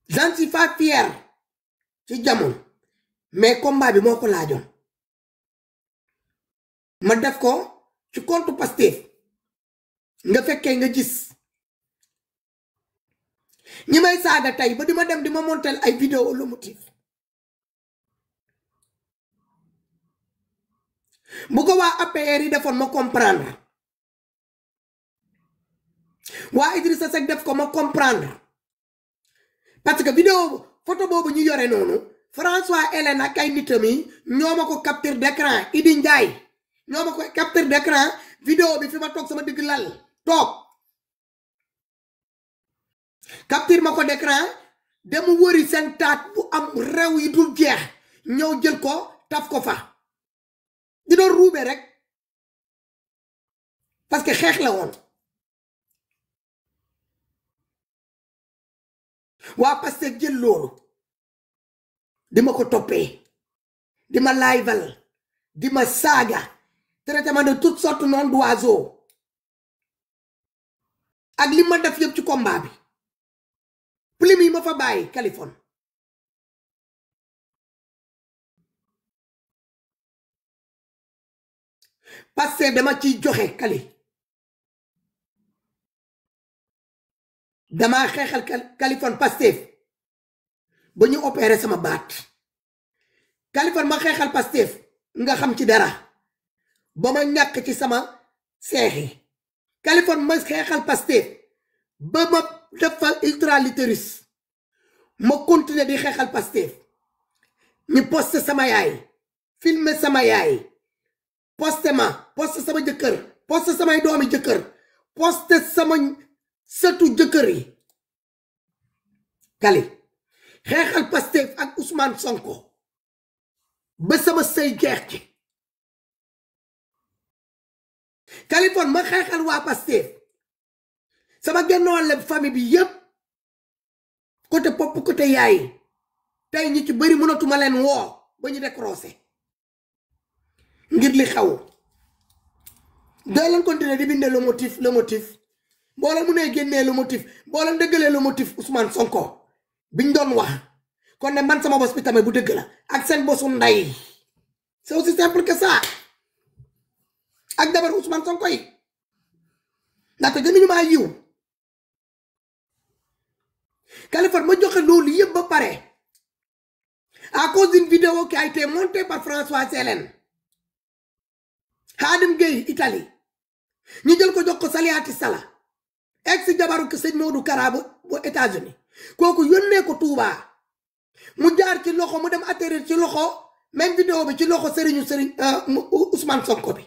j'en suis pas fier ci jamono mais combat bi moo ko laajoon ma def ko ci compte Pastef nga fekkee nga gis ñi may saaga tey ba dima dem di ma montel ay vidéo le motif bu ko waa APR yi defoon ma comprendre waa Idrissa Seck def ko ma comprendre parce que vidéo photo boobu ñu yore noonu François Hélène ak ay nitam yi ñoo ma ko capture d'écran Idi Ndiaye ñoo ma ko capture d'écran vidéo bi fi ma toog sama digg lal toog capture ma ko d'écran dem wëri seen taat bu am rew yi dul jeex ñëw jël ko taf ko fa di doon ruube rek parce que xeex la woon waa Pastef jël loolu di ma ko toppee di ma laayval di ma saaga traitement de toutes sortes nom d'oiseaux ak li ma def yëpp ci combat bi plume yi ma fa bàyyi Californie Pastef dama ciy joxe Kali dama xeexal Californie Pastef ba ñu opéré sama baat Californie ma xeexal Pastef nga xam ci dara ba ma ñàkk ci sama seexi Californie ma xeexal Pastef ba ma defal ultralittéris ma continuer di xeexal Pastef ñu posté sama yaay filmé sama yaay posté sama jëkkër posté samay doomi jëkkër posté sama sëtu jëkkër yi Kali xeexal Pastef ak Ousmane Sonko ba sama sëy jeex ci Californie ma xeexal waa Pastef sama gennoon la famille bi yépp côté pop côté yaay tey ñi ci bëri mënatuma leen woo ba ñu décroché ngir li xaw doo leen continuer di bindee le motif boo leen mënee génnee le motif boo leen dëggalee le motif Ousmane Sonko biñ doon wax kon ne man sama bos bi tamit bu dëgg la ak seen bosu nday c'est aussi simple que ça ak dabar Ousmane Sonko yi ndaxte gënuñu maa yiw Californie ma joxe loolu yëpp ba pare à cause d'une vidéo qui a été montée par François Hélène Khadim Gueye Italie ñu jël ko jox ko Saliati Sala ex jabaru ko sëñ Modou Kara bu États-Unis kooku yónnee ko Touba mu jaar ci loxo mu dem atterrir ci loxo même vidéo bi ci loxo Serigne Ousmane Sonko bi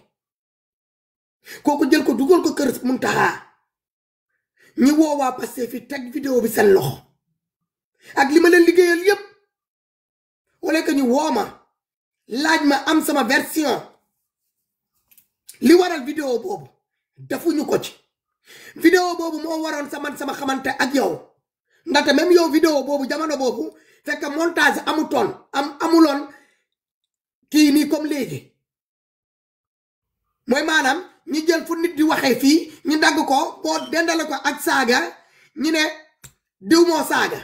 kooku jël ko dugal ko kër Muntaha ñi woowaa Pastef fi teg vidéo bi seen loxo ak li ma leen liggéeyal yépp wala que ñu wooma laaj ma am sama version li waral vidéo boobu defuñu ko ci vidéo boobu moo waroon sama xamante ak yow ndaxte même yow vidéo boobu jamono boobu fekk montage amuloon kii nii comme léegi mooy maanaam ñi jël fu nit di waxee fii ñu dagg ko boo dendale ko ak saaga ñu ne diw moo saaga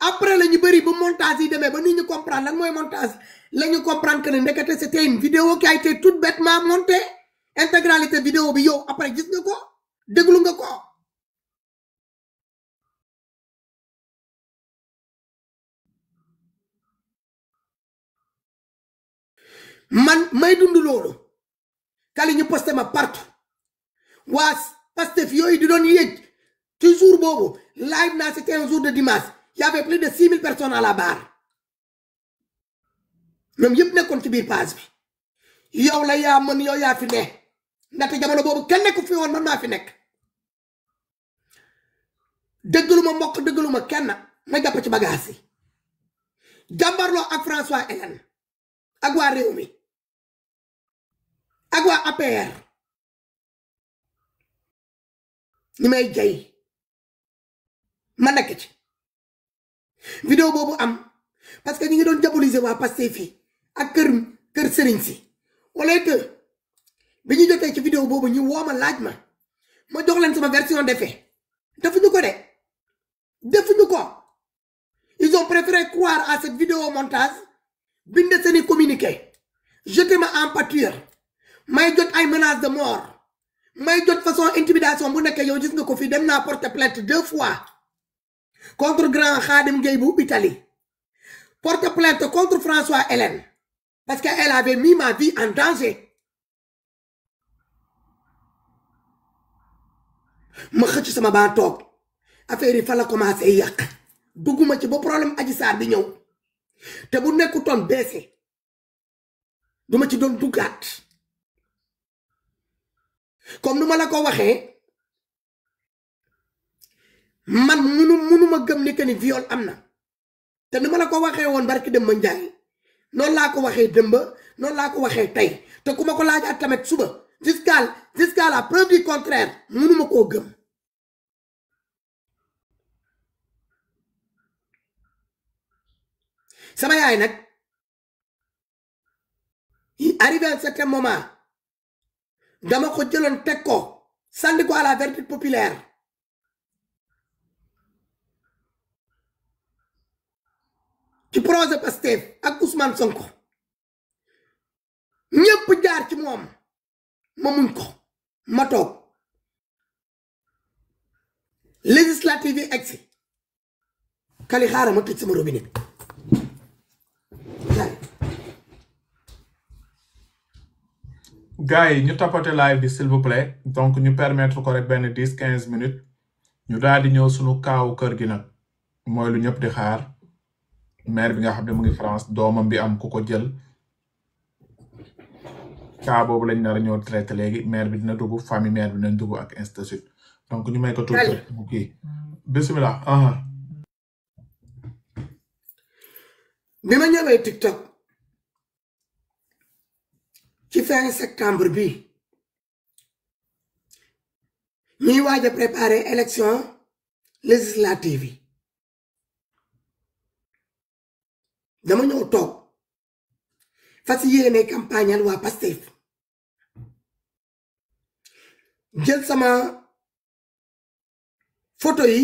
après la ñu bëri ba montage yi demee ba nit ñu comprendre lan mooy montage la ñu comprendre que ne ndekete c'était une vidéo qui a été toute bêtement montée intégralité vidéo bi yow après gis nga ko déglu nga ko man may dund loolu Kali ñu posté ma partout waa Pastef yooyu di doon yéeg ci jour boobu live naa c'était un jour de dimanche y avait plus de 6000 personnes à la barre ñoom yëpp nekkoon ci biir page bi yow la yaa mën yow yaa fi ne ndaxte jamono boobu kenn nekku fi woon man maa fi nekk dëggaluma mbokk dëggaluma kenn ma jàpp ci bagage yi jàmbarloo ak François Hélène ak waa réew mi ak waa APR ñi may jay ma nekk ci vidéo boobu am parce que ñi ngi doon diaboliser waa Pastef fii ak kër sëriñ si wala que bi ñu jotee ci vidéo boobu ñu wooma laaj ma jox leen sama version des faits defuñu ko de defuñu ko ils ont préféré croire à cette vidéo montage binde seeni communiqué jeté ma en pâture may jot ay menaces de mort may jot façon intimidation bu nekk yow gis nga ko fi dem naa porter plainte 2 fois contre grand Khadim Gueye bu Italie porter plainte contre François Hélène parce qu'elle avait mis ma vie en danger ma xëcc sama baa toog affaire yi fa la commencé yàq dugguma ci ba problème Adji Sarr bi ñëw te bu nekkutoon baissé duma ci doon duggaat comme nu ma la ko waxee man munuma gëm ni que ni viol am na te nu ma la ko waxee woon barki Demba Njaay noonu laa ko waxee Demba noonu laa ko waxee tey te ku ma ko laajaat tamit suba jusqu'à la preuve du contraire munuma koo gëm sama yaay nag arrivé à un certain moment dama ko jëloon teg ko sànni ko à la vertu populaire ci projet Pastef ak Ousmane Sonko ñëpp jaar ci moom ma muñ ko ma toog législative yi egsi kali xaaral ma tëj sama robinet gars yi ñu tapoter live bi s'il vous plaît donc ñu permettre ko rek benn 10-15 minutes ñu daal di ñëw suñu kaawu kër gi nag mooy lu ñëpp di xaar maire bi nga xam ne mu ngi France doomam bi am ku ko jël kaa boobu lañ nar a ñëw traité léegi maire bi dina dugg famille maire bi dinañ dugg ak institut donc ñu may ko tuuti rek mu kii bismillah bi ma ñëwee TikTok ci fin septembre bi ñuy waaj a préparer élection législative yi dama ñëw toog fas yéene campagnal waa Pastef jël sama photo yi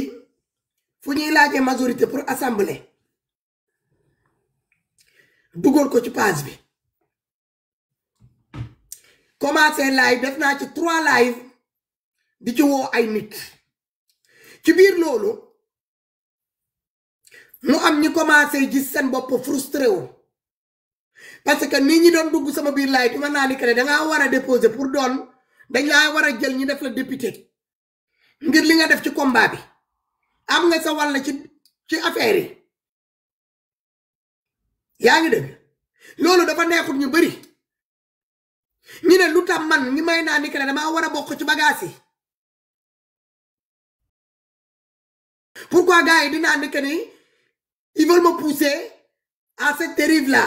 fu ñuy laajee majorité pour assemblée dugal ko ci page bi commencé live def naa ci 3 live di ci woo ay nit ci biir loolu mu am ñi commencé gis seen bopp frustré wu parce que nit ñi doon dugg sama biir live bi mën naa ni que dangaa war a déposer pour doon dañ laa war a jël ñi def la député ngir li nga def ci combat bi am nga sa wàll ci affaire yi yaa ngi dégg loolu dafa neexut ñu bari ñu ne lu tax man ñi may naa ni que damaa war a bokk ci bagage yi pourquoi gars yi dinaa ni que ni ils veulent me pousser à cette dérive là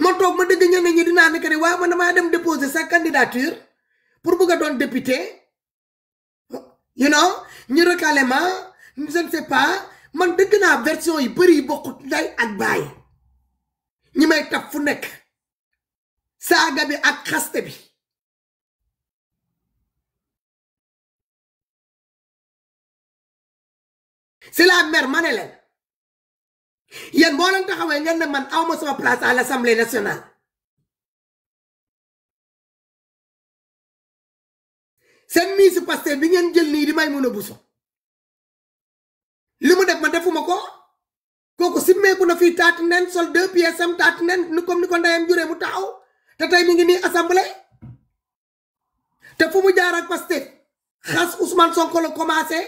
ma toog ma dëgg ñenn ñi dinaa ni que ni waaw man damaa dem déposer sa candidature pour bëgg a doon député you know ñu recalé ma je ne sais pas man dëgg naa version yi bëri yi bokkut nday ak baay ñi may taf fu nekk saaga bi ak xaste bi c'est la mère ma ne leen yéen boo leen taxawee ngeen ne man awma sama place à l'Assemblée nationale seen mii si Pastef bi ngeen jël nii di Maïmouna Bousso li mu def ma defuma ko kooku simmeeku na fii taati nen sol 2 pièces am taati nen ni comme ni ko ndeyam juree mu taxaw te tey mi ngi nii assemblée te fu mu jaar ak Pastef xas Ousmane Sonko la commencé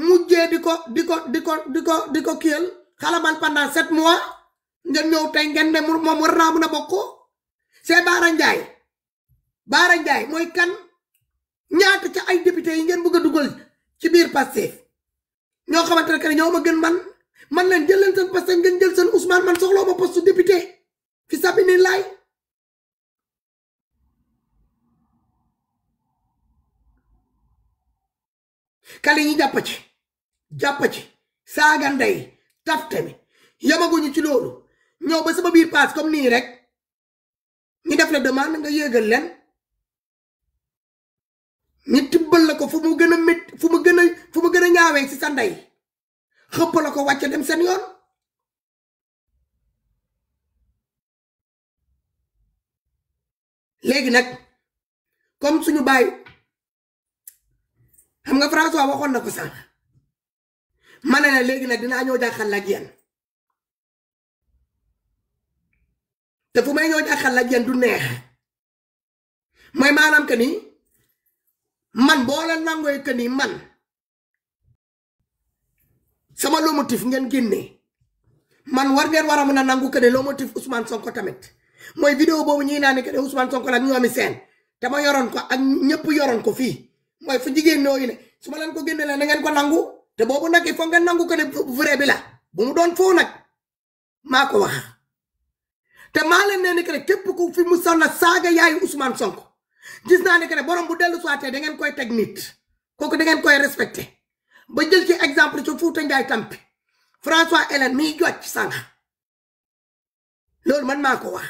mujjee di ko kiyal xalamal pendant 7 mois ngeen ñëw tey ngeen ne moom war naa mun a bokk c'est Bara Ndiaye mooy kan ñaata ca ay député yi ngeen bëgg a dugal ci biir Pastef ñoo xamante ne que ñoo ma gën man leen jël leen seen Pastef ngeen jël seen Ousmane man soxloo ma poste député fi sabini laay kali ñi jàpp ci saaga ndey tafte mi yamaguñu ci loolu ñëw ba sama biir paas comme nii rek ñi def la demande nga yéegal leen ñi tibbal la ko fu mu gën sa ndey xëpp la ko wàcce dem seen yoon léegi nag comme suñu baay xam nga François waxoon na ko sànq ma ne la léegi nag dinaa ñëw jàkkaarloo ak yéen te fu may ñëw jàkkaarloo ak yéen du neex mooy maanaam que ni man boo leen nangooy que ni man sama lomotif ngeen génnee man war ngeen war a mën a nangu que ne lomotif Ousmane Sonko tamit mooy vidéo boobu ñuy naan que ne Ousmane Sonko la ñoomi seen te ma yoroon ko ak ñëpp yoroon ko fii mooy fu jigéen ñooyu ne su ma leen ko génne la na ngeen ko nangu te boobu nag il faut ngeen nangu que ne vrai bi la bu mu doon foo nag maa ko wax te maa leen nee ni que ne képp ku fi mu sonna saaga yaayu Ousmane Sonko gis naa ne que ne borom bu dellu soité da ngeen koy teg nit kooku da ngeen koy respecté ba jël ci exemple ci Fouta Ndiaye tampi François Hélène miy jot ci sànq loolu man maa ko wax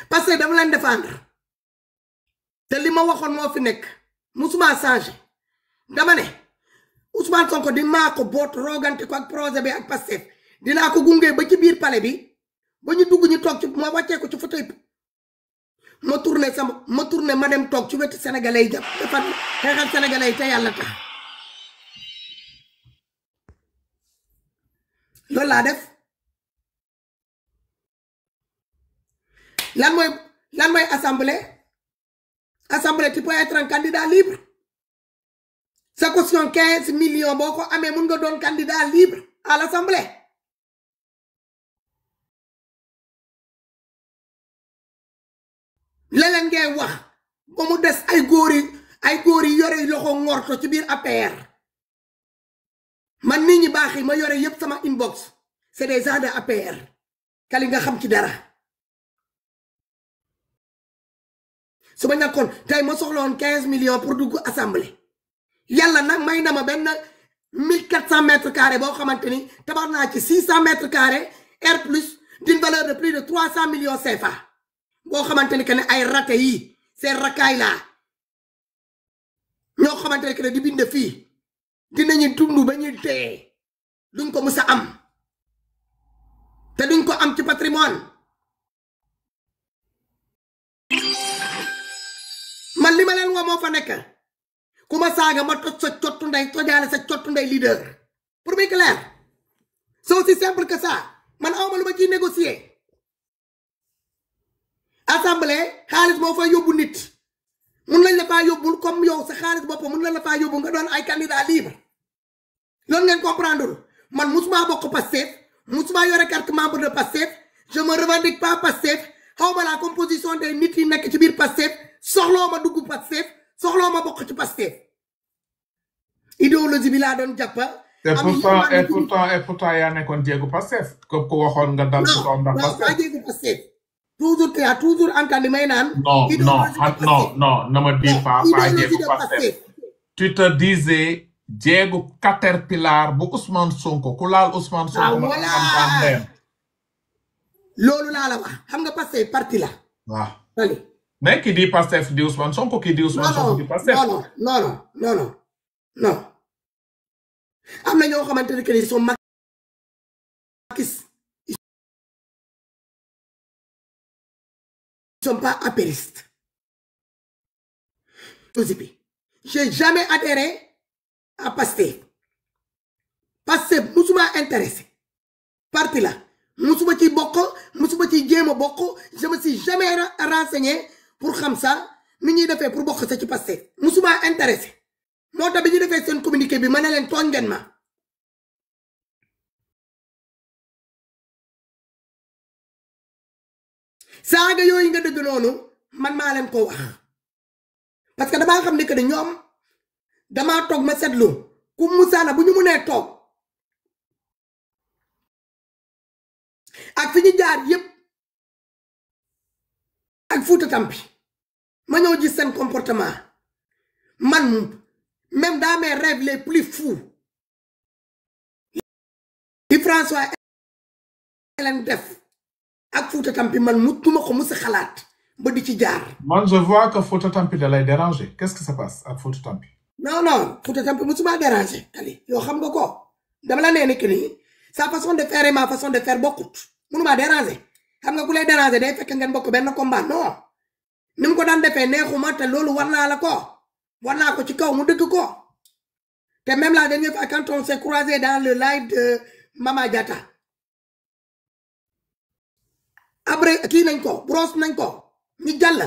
parce que dama leen défendre te li ma waxoon moo fi nekk musuma changé dama ne Ousmane Sonko di maa ko boot roogante ko ak projet bi ak Pastef dinaa ko gunge ba ci biir palais bi ba ñu dugg ñu toog ci ma wàccee ko ci fauteuil ma tourné ma dem toog ci wetu sénégalais yi jàpp dafa xeexal sénégalais yi te yàlla tax loolu laa def lan mooy assemblée tu peux être un candidat libre sa caution 15 millions boo ko amee mun nga doon candidat libre à l'assemblée leneen ngay wax ba mu des ay góor yi yore loxo ngorto ci biir APR man nit ñi baax yi ma yore yépp sama inbox c'est des gens de APR kali nga xam ci dara su ma ñàkkoon tey ma soxla woon 15 millions pour dugg assemblée yàlla nag may na ma benn 1400 mètres carrés boo xamante ni tabax naa ci 600 mètres carrés R plus d'une valeur de plus de 300 millions CFA boo xamante ni que ne ay raté yi seen rakkaay laa ñoo xamante ni que ne di bind fii dinañu dund ba ñuy dee duñ ko mës a am te duñ ko am ci patrimoine man li ma leen woo moo fa nekk ku ma saaga ma toj sa cottu ndey tojaale sa cottu ndey leader pour muy clair c'est aussi simple que ça man awma lu ma ciy négocier assemblée xaalis moo fa yóbbu nit mun lañ la faa yóbbul comme yow sa xaalis bopp mun lañ la faa yóbbu nga doon ay candidat libre loolu ngeen comprendre man musuma bokk Pastef musuma yore carte membre de Pastef je me revendique pas Pastef xawma la composition des nit yi nekk ci biir Pastef soxloo ma dugg Pastef soxloo ma bokk ci Pastef idéologie bi laa doon jàppa et pourtant yaa nekkoon jéegu Pastef ko waxoon nga dal ci kaw ndax Pastef jéegu Pastef toujours tu as toujours entendu may naan non ne me dis pas jéegu Pastef tu te disais jéegu caterpillar bu Ousmane Sonko ku laal Ousmane Sonko ma am loolu laa la wax xam nga Pastef parti la waaw mais qui dit Pastef dit Ousmane Sonko qui dit Ousmane Sonko dit Pastef non am na ñoo xamante ne que ils sont maquis ils sont pas apéristes j'ai jamais adhéré à Pastef musuma intéressé parti la musuma ci bokk musuma ci jéem a bokk je me suis jamais renseigné pour xam ça ni ñuy defee pour bokk sa ci Pastef musuma intéressé moo tax bi ñu defee seen communiqué bi ma ne leen tooñ ngeen ma saaga yooyu nga dëgg noonu man maa leen ko wax parce que damaa xam ne que ñoom damaa toog ma seetlu ku musaana bu ñu mënee toog ak fi ñu jaar yépp ak Fouta Tampi ma ñëw gis seen comportement man même dans mes rêves les plus fous li François Hélène def ak Fouta Tampi man mutuma ko musa xalaat ba di ci jaar. Man, je vois que Fouta Tampi da lay déranger. Qu'est-ce qui se passe à Fouta Tampi? Non, Fouta Tampi musuma déranger. Allez, yo xam nga ko. Dama la nee ni que ni sa façon de faire et ma façon de faire bokkut. Mënuma déranger. Xam nga ku lay déranger day fekk ngeen bokk benn combat non. Ni mu ko daan defee neexuma te loolu war naa la ko. War naa ko ci kaw mu dëgg ko. Te même la dernière fois quand on s'est croisé dans le live de Mama Diatta. Après kii nañ ko, brosse nañ ko. Ñu jàll.